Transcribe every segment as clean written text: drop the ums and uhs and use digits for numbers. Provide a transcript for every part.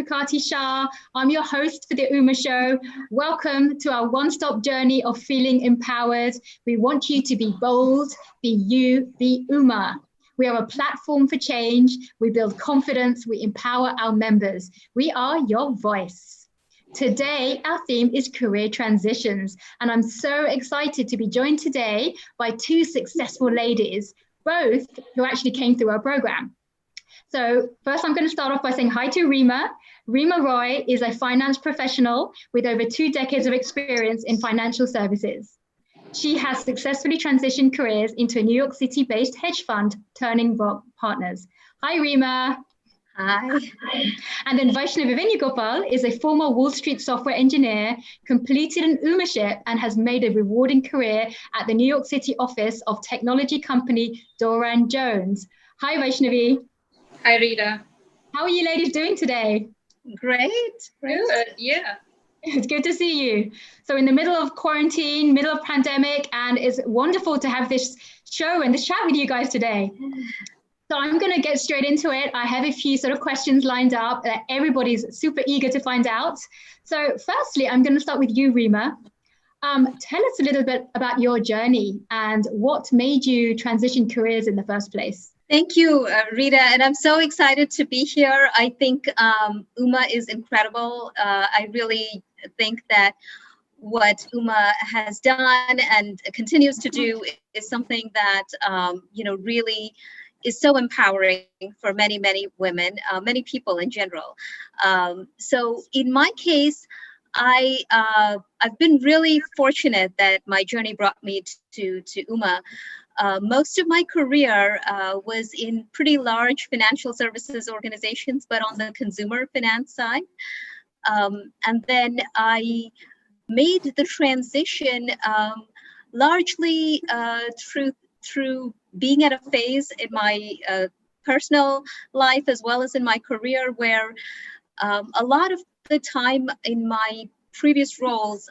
Kakati-Shah. I'm your host for the Uma Show. Welcome to our one-stop journey of feeling empowered. We want you to be bold, be you, be Uma. We are a platform for change. We build confidence. We empower our members. We are your voice. Today, our theme is career transitions, and I'm so excited to be joined today by two successful ladies, both who actually came through our program. So first, I'm going to start off by saying hi to Rima. Rima Roy is a finance professional with over 2 decades of experience in financial services. She has successfully transitioned careers into a New York City-based hedge fund, Turning Rock Partners. Hi, Rima. Hi. And then Vaishnavi Venugopal is a former Wall Street software engineer, completed an UMA-ship, and has made a rewarding career at the New York City office of technology company Doran Jones. Hi, Vaishnavi. Hi, Rita. How are you ladies doing today? Great. Good, yeah. It's good to see you. So in the middle of quarantine, middle of pandemic, and it's wonderful to have this show and this chat with you guys today. So I'm going to get straight into it. I have a few sort of questions lined up that everybody's super eager to find out. So firstly, I'm going to start with you, Rima. Tell us a little bit about your journey and what made you transition careers in the first place. Thank you, Rita, and I'm so excited to be here. I think Uma is incredible. I really think that what Uma has done and continues to do is something that, really is so empowering for many, many women, many people in general. So in my case, I've been really fortunate that my journey brought me to Uma. Most of my career was in pretty large financial services organizations, but on the consumer finance side. And then I made the transition largely through being at a phase in my personal life as well as in my career where a lot of the time in my previous roles,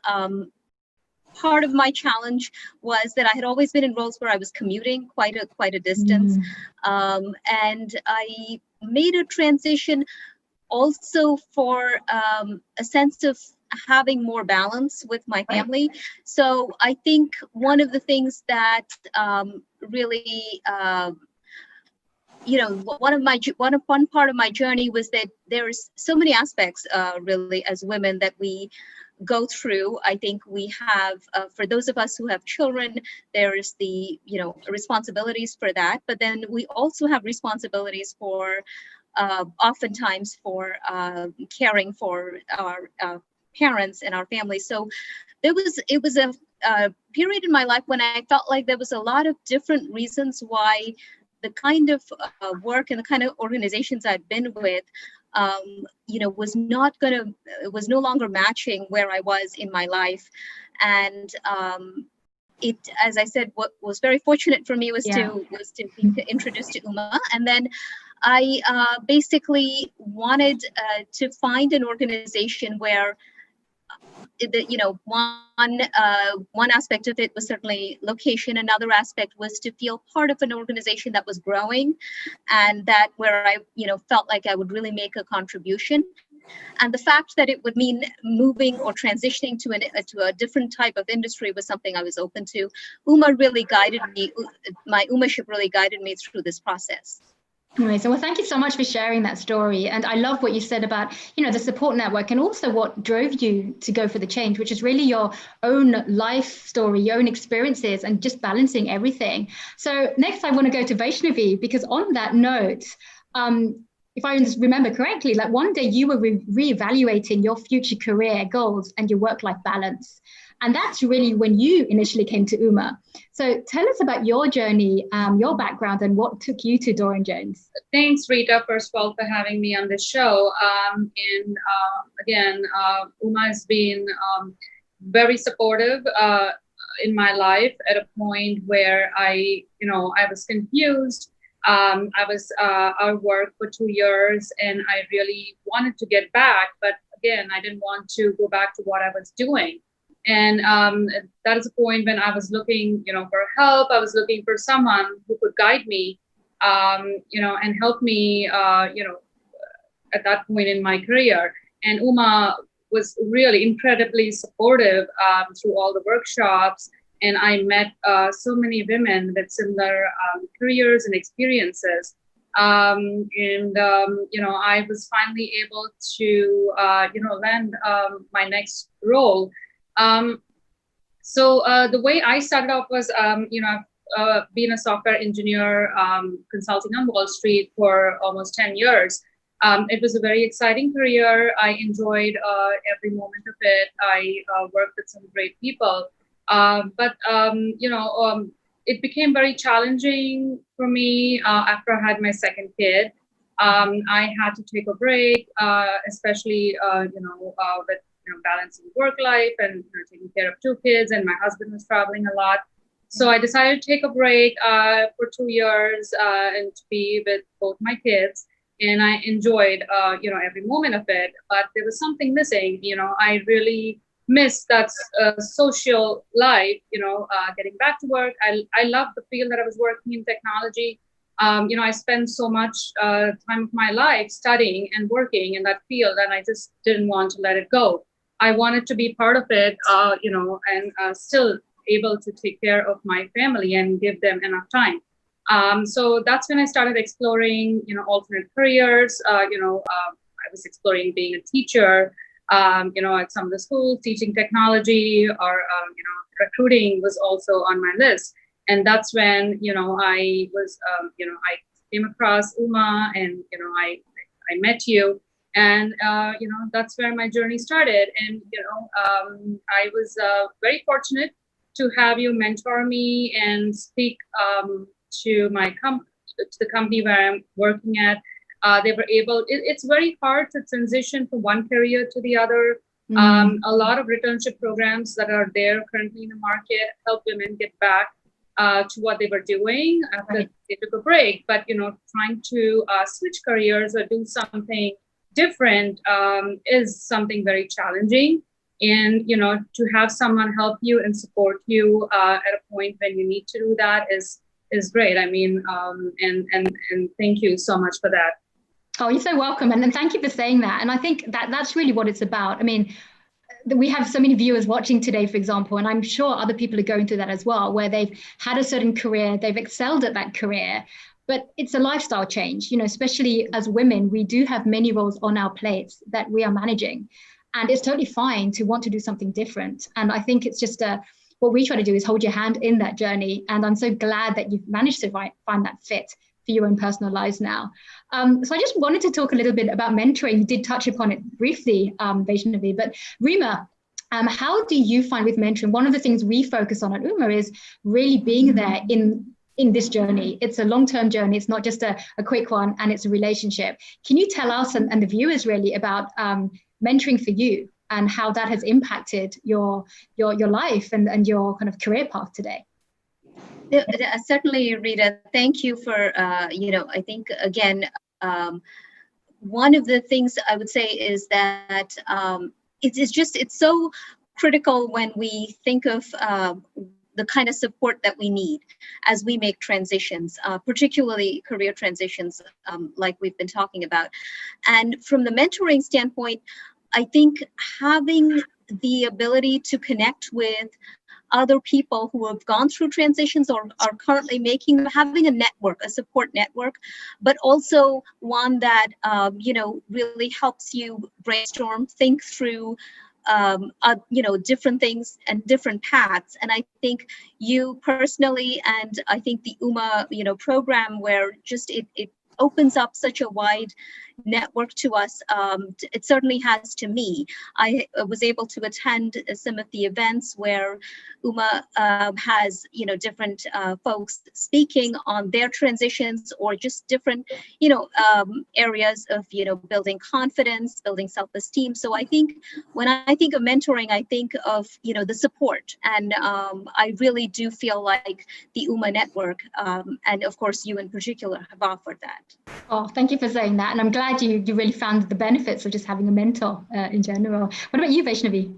part of my challenge was that I had always been in roles where I was commuting quite a distance. And I made a transition also for a sense of having more balance with my family. So I think one of the things that really, one part of my journey was that there's so many aspects really as women that we go through. I think we have, for those of us who have children, there's the, responsibilities for that, but then we also have responsibilities for, oftentimes for caring for our parents and our families. So it was a period in my life when I felt like there was a lot of different reasons why the kind of work and the kind of organizations I've been with was no longer matching where I was in my life. And it, as I said, what was very fortunate for me was to be introduced to Uma. And then I basically wanted to find an organization where one aspect of it was certainly location. Another aspect was to feel part of an organization that was growing and that where I, felt like I would really make a contribution. And the fact that it would mean moving or transitioning to a different type of industry was something I was open to. Uma really guided me. My Uma-ship really guided me through this process. Amazing. Well, thank you so much for sharing that story. And I love what you said about, the support network and also what drove you to go for the change, which is really your own life story, your own experiences and just balancing everything. So next I want to go to Vaishnavi, because on that note, if I remember correctly, like one day you were reevaluating your future career goals and your work-life balance. And that's really when you initially came to Uma. So tell us about your journey, your background, and what took you to Doran Jones. Thanks, Rita, first of all, for having me on the show. Again, Uma has been very supportive in my life at a point where I was confused. I was out of work for 2 years and I really wanted to get back. But again, I didn't want to go back to what I was doing. And that is a point when I was looking, for help. I was looking for someone who could guide me, and help me, at that point in my career. And Uma was really incredibly supportive through all the workshops. And I met so many women with similar careers and experiences. I was finally able to, land my next role. So the way I started off was, I've been a software engineer consulting on Wall Street for almost 10 years. It was a very exciting career. I enjoyed every moment of it. I worked with some great people. It became very challenging for me after I had my second kid. I had to take a break, especially with balancing work life and taking care of two kids, and my husband was traveling a lot. So I decided to take a break for 2 years and to be with both my kids. And I enjoyed, every moment of it. But there was something missing. I really missed that social life. Getting back to work. I loved the field that I was working in, technology. I spent so much time of my life studying and working in that field, and I just didn't want to let it go. I wanted to be part of it, and still able to take care of my family and give them enough time. So that's when I started exploring, alternate careers. I was exploring being a teacher, at some of the schools, teaching technology, or, recruiting was also on my list. And that's when, I was, I came across Uma, and, I met you. And, that's where my journey started. And, I was very fortunate to have you mentor me and speak to the company where I'm working at. They were able, it's very hard to transition from one career to the other. A lot of returnship programs that are there currently in the market help women get back to what they were doing after they took a break. But, trying to switch careers or do something different is something very challenging. And, to have someone help you and support you at a point when you need to do that is great. I mean, and thank you so much for that. Oh, you're so welcome. And thank you for saying that. And I think that's really what it's about. I mean, we have so many viewers watching today, for example, and I'm sure other people are going through that as well, where they've had a certain career, they've excelled at that career, but it's a lifestyle change. Especially as women, we do have many roles on our plates that we are managing. And it's totally fine to want to do something different. And I think it's just what we try to do is hold your hand in that journey. And I'm so glad that you've managed to find that fit for your own personal lives now. So I just wanted to talk a little bit about mentoring. You did touch upon it briefly, Vaishnavi, but Rima, how do you find with mentoring? One of the things we focus on at UMA is really being there in this journey. It's a long-term journey. It's not just a quick one, and it's a relationship. Can you tell us and the viewers really about mentoring for you and how that has impacted your life and your kind of career path today? Certainly, Rita, thank you for, I think, again, one of the things I would say is that it's so critical when we think of the kind of support that we need as we make transitions, particularly career transitions like we've been talking about. And from the mentoring standpoint, I think having the ability to connect with other people who have gone through transitions or are currently having a network, a support network, but also one that, really helps you brainstorm, think through, different things and different paths. And I think you personally, and I think the UMA, program where just it opens up such a wide network to us. It certainly has to me. I was able to attend some of the events where UMA has, different folks speaking on their transitions or just different, areas of, building confidence, building self-esteem. So I think when I think of mentoring, I think of, the support. And I really do feel like the UMA network, and of course, you in particular have offered that. Oh, thank you for saying that. And I'm glad you really found the benefits of just having a mentor in general. What about you, Vaishnavi?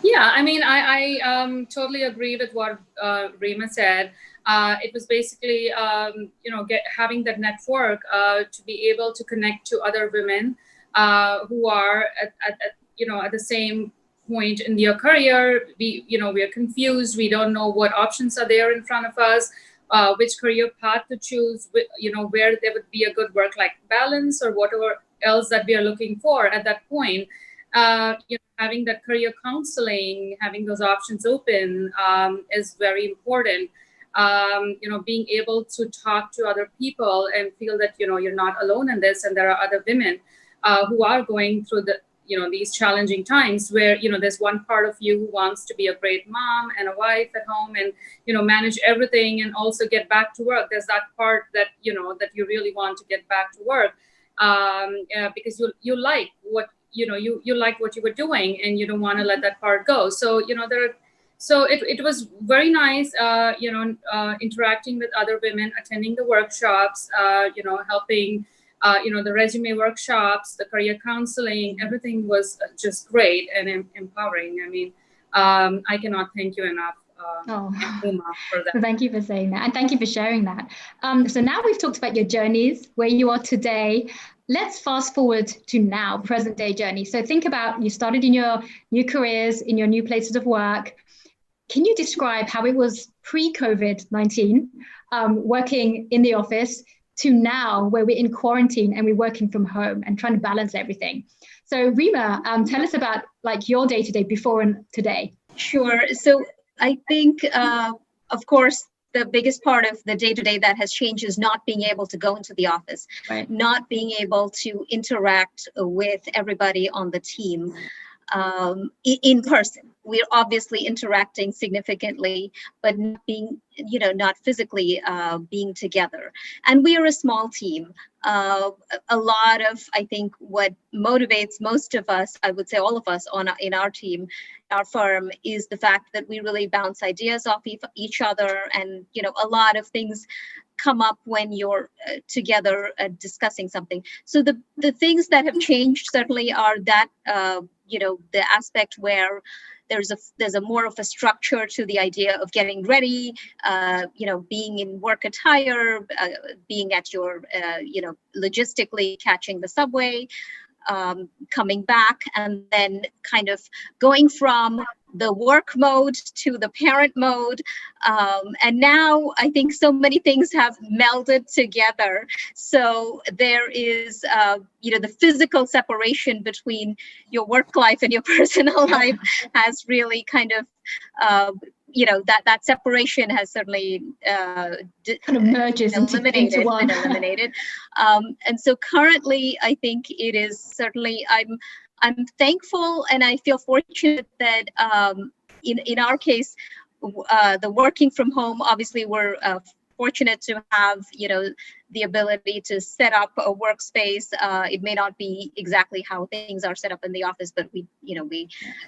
Yeah, I mean, I totally agree with what Rima said. It was basically, having that network to be able to connect to other women who are at the same point in your career. We are confused. We don't know what options are there in front of us, which career path to choose, where there would be a good work-life balance or whatever else that we are looking for at that point. Having that career counseling, having those options open is very important. Being able to talk to other people and feel that, you're not alone in this, and there are other women who are going through these challenging times where, there's one part of you who wants to be a great mom and a wife at home and, manage everything and also get back to work. There's that part that, that you really want to get back to work because you like what, you like what you were doing and you don't want to let that part go. So, it was very nice, interacting with other women, attending the workshops, helping, the resume workshops, the career counseling, everything was just great and empowering. I mean, I cannot thank you enough. Uma, for that. Thank you for saying that. And thank you for sharing that. So now we've talked about your journeys, where you are today. Let's fast forward to now, present day journey. So think about, you started in your new careers, in your new places of work. Can you describe how it was pre-COVID-19, working in the office, to now where we're in quarantine and we're working from home and trying to balance everything? So Rima, tell us about like your day-to-day before and today. Sure. So I think, of course, the biggest part of the day-to-day that has changed is not being able to go into the office, right, not being able to interact with everybody on the team in person. We're obviously interacting significantly, but not being, not physically being together. And we are a small team. A lot of, I think, what motivates most of us, I would say all of us in our team, our firm, is the fact that we really bounce ideas off each other, and a lot of things come up when you're together discussing something. So the things that have changed certainly are that the aspect where there's a more of a structure to the idea of getting ready, being in work attire, being at your logistically catching the subway, coming back, and then kind of going from the work mode to the parent mode. And now I think so many things have melded together. So there is, the physical separation between your work life and your personal life has really kind of, that separation has certainly kind of merges into one. Eliminated. And so currently, I think it is certainly, I'm thankful and I feel fortunate that in our case, the working from home, obviously we're fortunate to have, the ability to set up a workspace. It may not be exactly how things are set up in the office, but we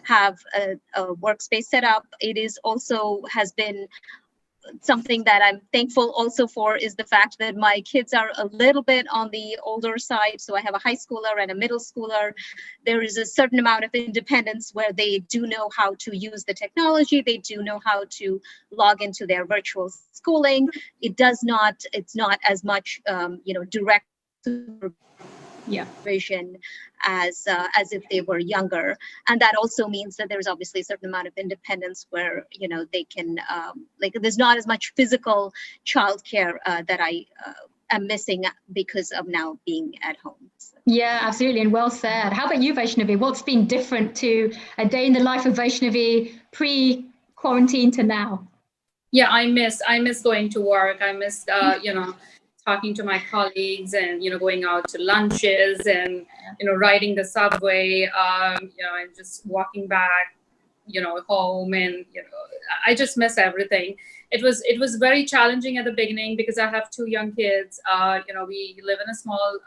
have a workspace set up. It is also has been something that I'm thankful also for, is the fact that my kids are a little bit on the older side. So I have a high schooler and a middle schooler. There is a certain amount of independence where they do know how to use the technology. They do know how to log into their virtual schooling. It's not as much, direct vision as if they were younger. And that also means that there's obviously a certain amount of independence where they can there's not as much physical childcare that I am missing because of now being at home. So. Yeah, absolutely, and well said. How about you, Vaishnavi? What's been different to a day in the life of Vaishnavi pre-quarantine to now? Yeah, I miss going to work. I miss talking to my colleagues and going out to lunches and riding the subway, and just walking back home, and I just miss everything. It was very challenging at the beginning because I have 2 young kids. We live in a small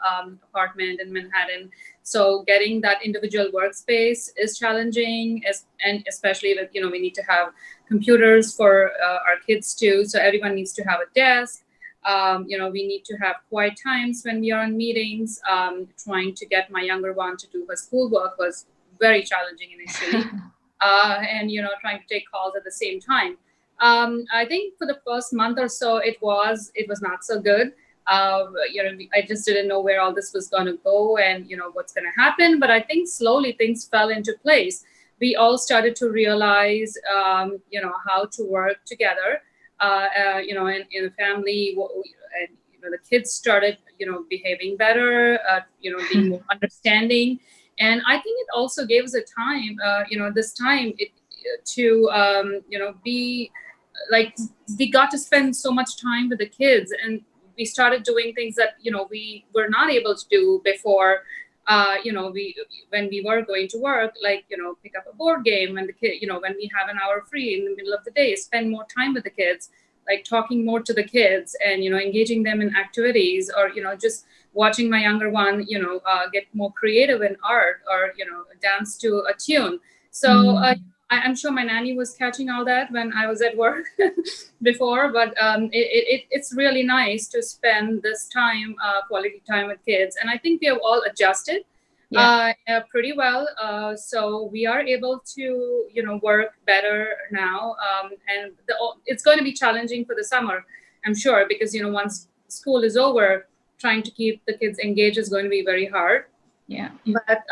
apartment in Manhattan, so getting that individual workspace is challenging, and especially with we need to have computers for our kids too, so everyone needs to have a desk. We need to have quiet times when we are in meetings. Trying to get my younger one to do her schoolwork was very challenging initially. And trying to take calls at the same time. I think for the first month or so, it was not so good. I just didn't know where all this was going to go and, what's going to happen. But I think slowly things fell into place. We all started to realize, how to work together, in a family. And, the kids started, behaving better, being more understanding. And I think it also gave us a time, this time to be like, we got to spend so much time with the kids, and we started doing things that we were not able to do before. We when we were going to work, like pick up a board game, and the kid, when we have an hour free in the middle of the day, spend more time with the kids, like talking more to the kids, and engaging them in activities, or just watching my younger one get more creative in art, or dance to a tune. So I'm sure my nanny was catching all that when I was at work before, but it's really nice to spend this time, quality time with kids. And I think we have all adjusted pretty well. So we are able to, work better now. And it's going to be challenging for the summer, I'm sure, because, once school is over, trying to keep the kids engaged is going to be very hard. Yeah. But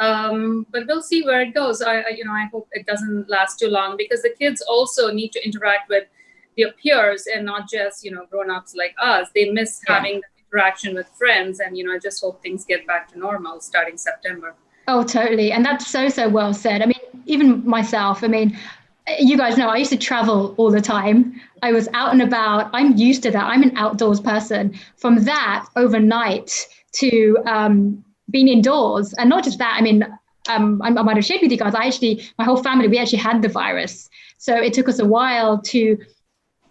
we'll see where it goes. I hope it doesn't last too long, because the kids also need to interact with their peers and not just, grown-ups like us. They miss having that interaction with friends. And, I just hope things get back to normal starting September. Oh, totally. And that's so well said. I mean, even myself, you guys know I used to travel all the time. I was out and about. I'm used to that. I'm an outdoors person. From that overnight to being indoors, and not just that. I might have shared with you guys. My whole family, we actually had the virus. So it took us a while to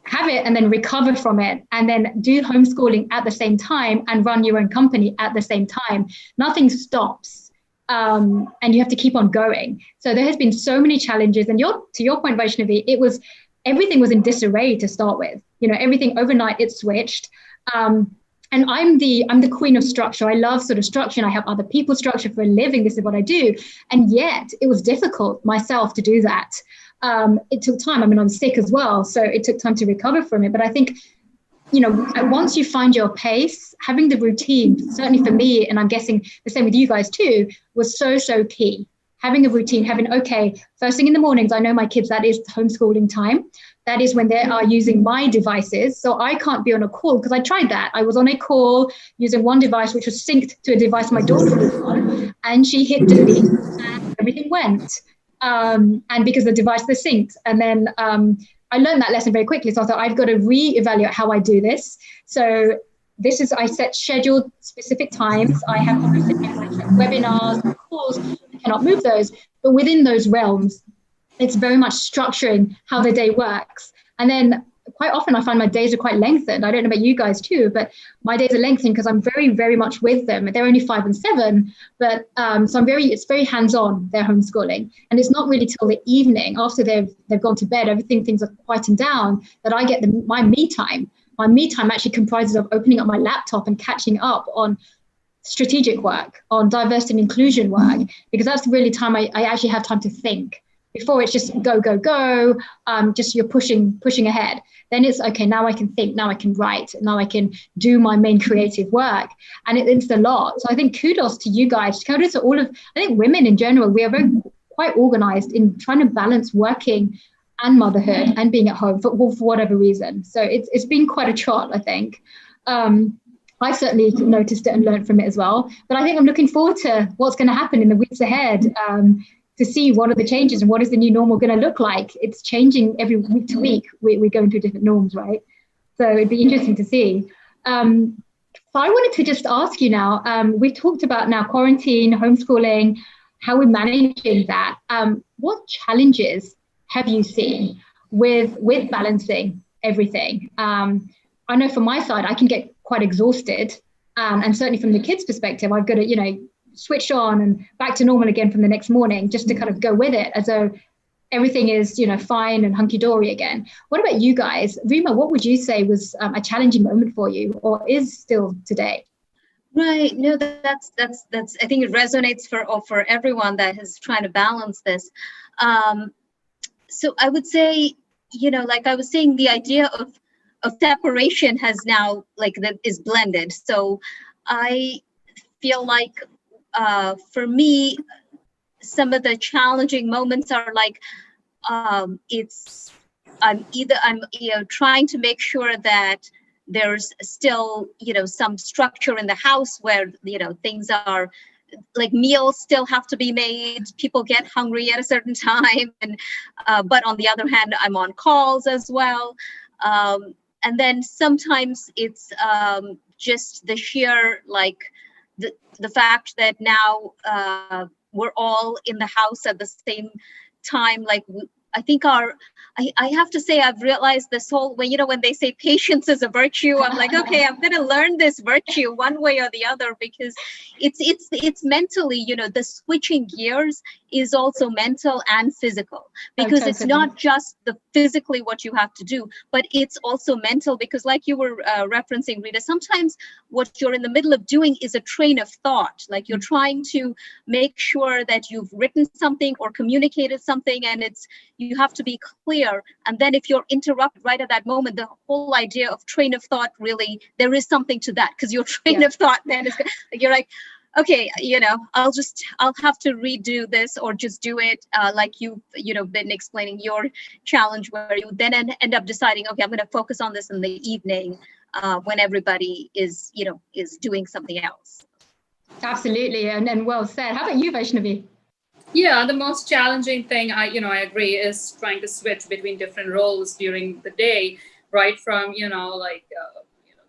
have it and then recover from it, and then do homeschooling at the same time and run your own company at the same time. Nothing stops. And you have to keep on going. So there has been so many challenges. And to your point, Vaishnavi, everything was in disarray to start with. Everything overnight, it switched. And I'm the queen of structure. I love sort of structure, and I help other people structure for a living. This is what I do. And yet it was difficult myself to do that. It took time. I'm sick as well. So it took time to recover from it. But I think, once you find your pace, having the routine, certainly for me, and I'm guessing the same with you guys too, was so key. Having a routine, first thing in the mornings, I know my kids, that is homeschooling time. That is when they are using my devices. So I can't be on a call, because I tried that. I was on a call using one device, which was synced to a device my daughter was on, and she hit delete and everything went. And because the device was synced. And then I learned that lesson very quickly. So I thought, I've got to reevaluate how I do this. So I set scheduled specific times. I have webinars, calls. I cannot move those. But within those realms, it's very much structuring how the day works. And then quite often I find my days are quite lengthened. I don't know about you guys too, but my days are lengthened because I'm very, very much with them. They're only 5 and 7, but so it's very hands-on, their homeschooling. And it's not really till the evening after they've gone to bed, things are quietened down, that I get my me time. My me time actually comprises of opening up my laptop and catching up on strategic work, on diversity and inclusion work, because that's really time I actually have time to think. Before it's just go, just you're pushing ahead. Then it's okay, now I can think, now I can write, now I can do my main creative work. And it's a lot. So I think kudos to you guys, kudos to all of, I think women in general, we are quite organized in trying to balance working and motherhood and being at home for whatever reason. So it's been quite a trot, I think. I certainly noticed it and learned from it as well. But I think I'm looking forward to what's going to happen in the weeks ahead. To see what are the changes and what is the new normal going to look like. It's changing every week to week. We're going through different norms, right? So it'd be interesting to see. So I wanted to just ask you now, we've talked about now quarantine, homeschooling, how we're managing that. What challenges have you seen with balancing everything? I know from my side, I can get quite exhausted. And certainly from the kids' perspective, I've got to, switch on and back to normal again from the next morning, just to kind of go with it as though everything is, fine and hunky-dory again. What about you guys? Rima, what would you say was a challenging moment for you, or is still today? Right. No, that's I think it resonates for everyone that is trying to balance this. So I would say, like I was saying, the idea of of separation has now like that is blended. So I feel like for me, some of the challenging moments are like it's I'm trying to make sure that there's still some structure in the house where things are like meals still have to be made. People get hungry at a certain time, and but on the other hand, I'm on calls as well. And then sometimes it's just the sheer like the fact that now we're all in the house at the same time. Like I think I have to say I've realized this whole when they say patience is a virtue, I'm like, okay, I'm gonna learn this virtue one way or the other, because it's mentally, the switching gears is also mental and physical, because it's not just the physically what you have to do, but it's also mental, because like you were referencing, Rita, sometimes what you're in the middle of doing is a train of thought. Like you're trying to make sure that you've written something or communicated something, and you have to be clear. And then if you're interrupted right at that moment, the whole idea of train of thought, really, there is something to that, because your train of thought then is you're like, okay, I'll have to redo this or just do it like you've been explaining your challenge, where you then end up deciding, okay, I'm going to focus on this in the evening when everybody is doing something else. Absolutely, and well said. How about you, Vaishnavi? Yeah, the most challenging thing I agree is trying to switch between different roles during the day, right from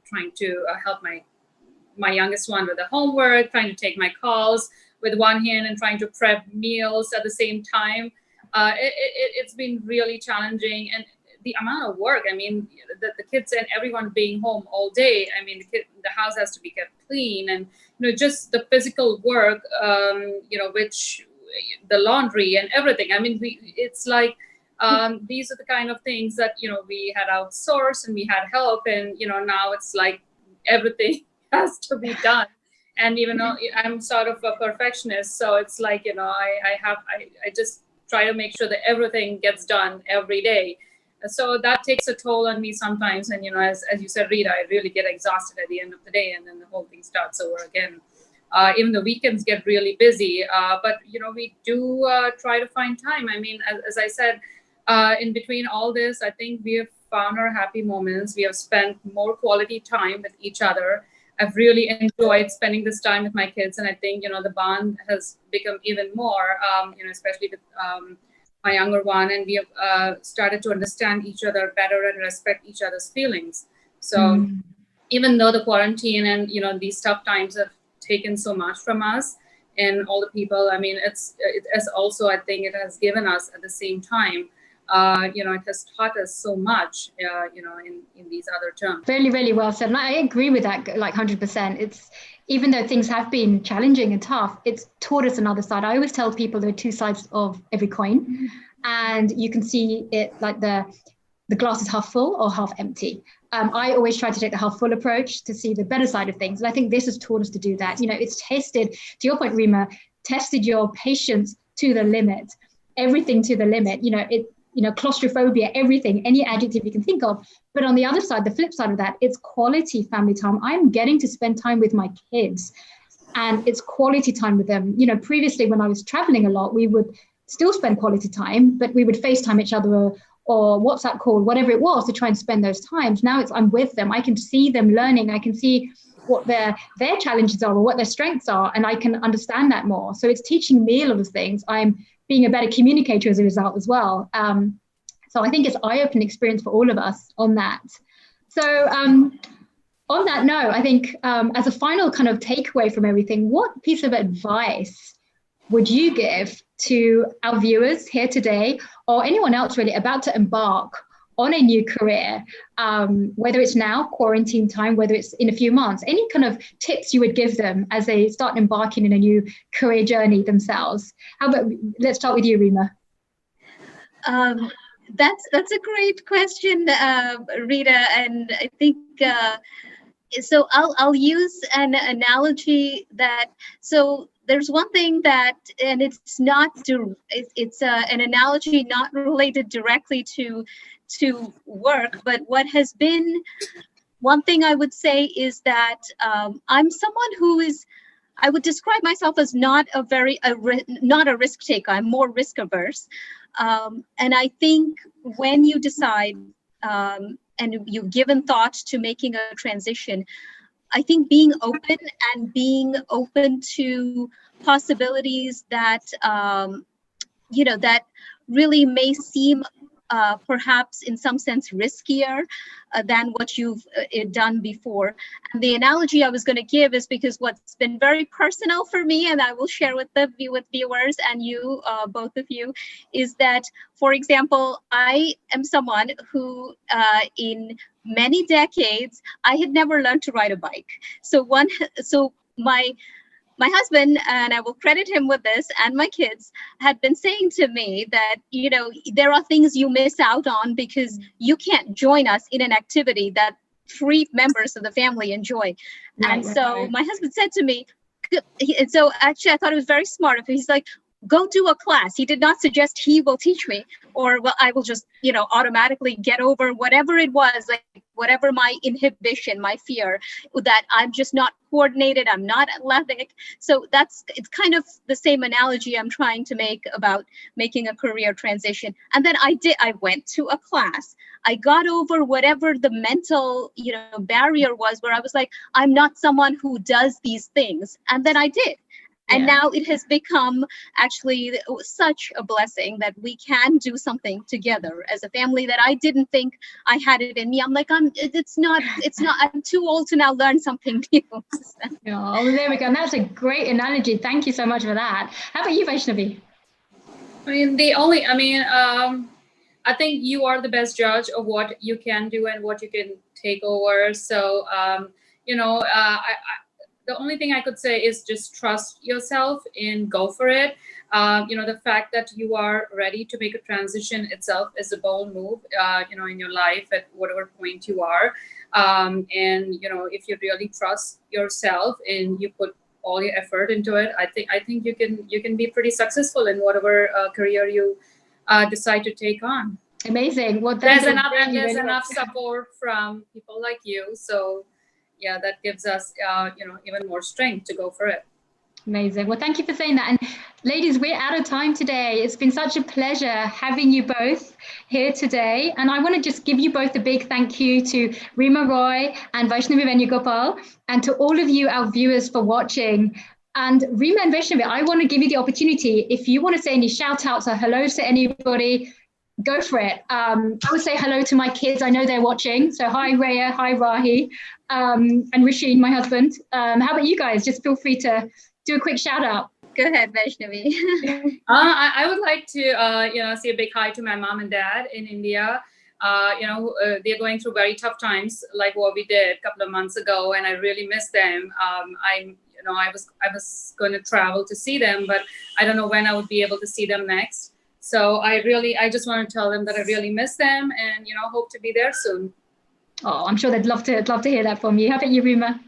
trying to help my youngest one with the homework, trying to take my calls with one hand and trying to prep meals at the same time. It's been really challenging, and the amount of work. I mean, the kids and everyone being home all day. I mean, the house has to be kept clean, and just the physical work. Which the laundry and everything. I mean, it's like these are the kind of things that we had outsourced and we had help, and now it's like everything has to be done. And even though I'm sort of a perfectionist, so it's like I just try to make sure that everything gets done every day. So that takes a toll on me sometimes, and as you said, Rita, I really get exhausted at the end of the day, and then the whole thing starts over again. Even the weekends get really busy, but we do try to find time. I mean, as I said, in between all this, I think we have found our happy moments. We have spent more quality time with each other. I've really enjoyed spending this time with my kids, and I think the bond has become even more, especially with my younger one, and we have started to understand each other better and respect each other's feelings. So even though the quarantine and these tough times have taken so much from us and all the people, I mean, it has also, I think it has given us at the same time, it has taught us so much, in these other terms. Really, really well said. And I agree with that, like 100%. It's, even though things have been challenging and tough, it's taught us another side. I always tell people there are two sides of every coin, and you can see it like the glass is half full or half empty. I always try to take the half full approach to see the better side of things. And I think this has taught us to do that. It's tested, to your point, Rima, tested your patience to the limit, everything to the limit, claustrophobia, everything, any adjective you can think of. But on the other side, the flip side of that, it's quality family time. I'm getting to spend time with my kids, and it's quality time with them. Previously when I was traveling a lot, we would still spend quality time, but we would FaceTime each other or WhatsApp call, whatever it was, to try and spend those times. Now I'm with them. I can see them learning. I can see what their challenges are or what their strengths are, and I can understand that more. So it's teaching me a lot of things. I'm being a better communicator as a result as well. So I think it's eye-opening experience for all of us on that. So on that note, I think as a final kind of takeaway from everything, what piece of advice would you give to our viewers here today, or anyone else really about to embark on a new career, whether it's now, quarantine time, whether it's in a few months? Any kind of tips you would give them as they start embarking in a new career journey themselves? Let's start with you, Rima. That's a great question, Rita, and I think so I'll use an analogy that, so there's one thing that, and it's not, it's an analogy not related directly to work, but what has been one thing I would say is that I'm someone who is, I would describe myself as not a risk taker. I'm more risk averse. And I think when you decide and you've given thought to making a transition, I think being open to possibilities that, that really may seem perhaps in some sense riskier than what you've done before. And the analogy I was going to give is because what's been very personal for me, and I will share with viewers and you, both of you, is that, for example, I am someone who in many decades, I had never learned to ride a bike. So my husband, and I will credit him with this, and my kids had been saying to me that, there are things you miss out on because you can't join us in an activity that 3 members of the family enjoy. And so my husband said to me, and so actually I thought it was very smart of him. He's like, go do a class. He did not suggest he will teach me, or well, I will just, automatically get over whatever it was, like whatever my inhibition, my fear, that I'm just not coordinated, I'm not athletic. So it's kind of the same analogy I'm trying to make about making a career transition. And then I went to a class. I got over whatever the mental, barrier was, where I was like, I'm not someone who does these things. And then I did. And now it has become actually such a blessing that we can do something together as a family that I didn't think I had it in me. I'm like, it's not, I'm too old to now learn something new. Oh, there we go. And that's a great analogy. Thank you so much for that. How about you, Vaishnavi? I think you are the best judge of what you can do and what you can take over. So, the only thing I could say is just trust yourself and go for it. The fact that you are ready to make a transition itself is a bold move, in your life at whatever point you are. If you really trust yourself and you put all your effort into it, I think you can be pretty successful in whatever career you decide to take on. Amazing. Well, there's enough support from people like you. So yeah, that gives us, even more strength to go for it. Amazing. Well, thank you for saying that. And ladies, we're out of time today. It's been such a pleasure having you both here today. And I want to just give you both a big thank you to Rima Roy and Vaishnavi Venugopal, and to all of you, our viewers, for watching. And Rima and Vaishnavi, I want to give you the opportunity. If you want to say any shout outs or hellos to anybody, go for it. I would say hello to my kids. I know they're watching. So hi, Rhea. Hi, Rahi. And Rasheen, my husband. How about you guys? Just feel free to do a quick shout out. Go ahead, Vaishnavi. I would like to, say a big hi to my mom and dad in India. They're going through very tough times, like what we did a couple of months ago, and I really miss them. I was going to travel to see them, but I don't know when I would be able to see them next. So I just want to tell them that I really miss them, and hope to be there soon. Oh, I'm sure they'd love to hear that from you. How about you, Rima?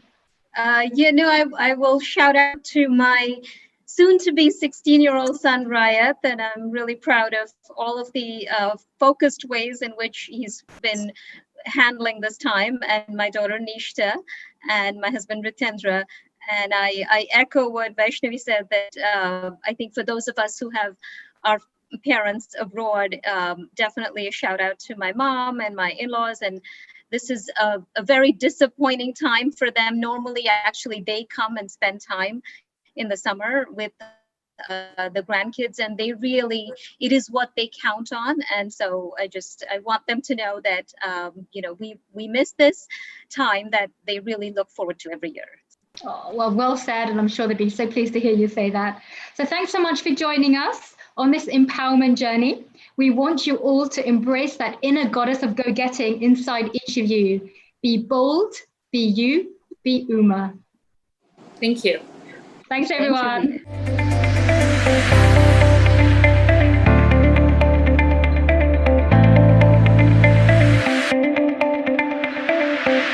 I will shout out to my soon-to-be 16-year-old son, Rayat, and I'm really proud of all of the focused ways in which he's been handling this time, and my daughter Nishta, and my husband Ritendra. And I echo what Vaishnavi said, that I think for those of us who have our parents abroad, definitely a shout out to my mom and my in-laws. And this is a very disappointing time for them. Normally, actually, they come and spend time in the summer with the grandkids, and it is what they count on. And so I want them to know that, we miss this time that they really look forward to every year. Oh, well said. And I'm sure they'd be so pleased to hear you say that. So thanks so much for joining us on this empowerment journey. We want you all to embrace that inner goddess of go-getting inside each of you. Be bold, be you, be Uma. Thank you. Thanks, everyone. Thank you.